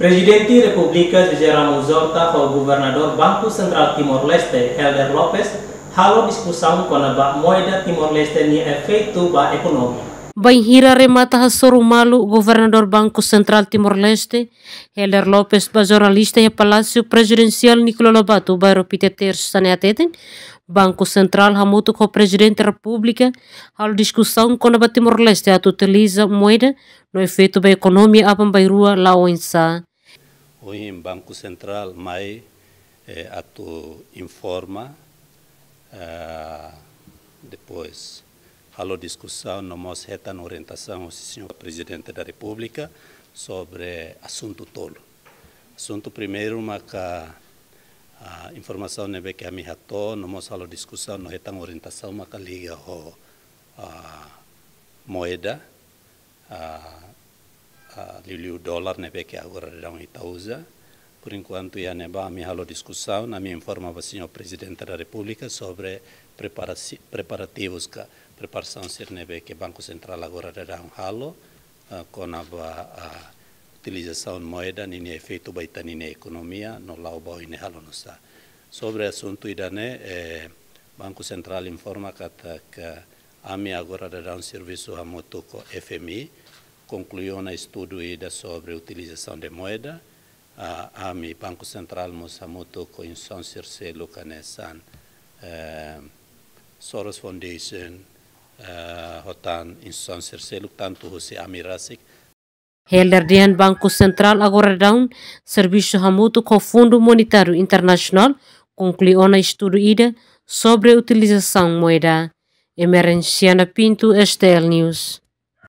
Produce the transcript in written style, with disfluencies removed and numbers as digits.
Presidente República José Ramos Horta o Governador Banco Central Timor-Leste, Helder Lopes, halo discussão com a moeda Timor-Leste ni efeito ba ekonomi. Banhira remata hasoro malu Governador Banco Central Timor-Leste, Helder Lopes, ba jornalista e Palácio Presidencial Nicolau Lobato, bairro Piteter Saneateten, Banco Central hamutu com o Presidente da República, halo discussão com a Timor-Leste a utiliza moeda no efeito ba economia apan bairua lauensa. Hoje o Banco Central mai atu informa depois halo discussão nós retan orientação ao senhor Presidente da República sobre assunto tolo. Assunto primeiro maca informação nebe que a mi hato nós halo discussão no retan orientação maca liga ho moeda o dólar nebe que agora dá Itaúsa. Por enquanto já neba a mi halo discussão na minha informava o senhor Presidente da República sobre preparativos que preparação ser nebe que Banco Central agora dá halo com a utilização de moeda nem efeito baita nem economia no lau bau ini halo nossa. Sobre assunto idane Banco Central informa que a mi agora dá serviço a moto com FMI concluiu um estudo sobre a utilização de moeda. A mi Banco Central mosamuto com insonsir se lukanesan Soros Foundation hotan insonsir se tanto se amirasik. Helder dian Banco Central agora dá serviço hamutu com Fundo Monetário Internacional concluiu um estudo sobre a utilização moeda. Emerenciana Pinto, STL News.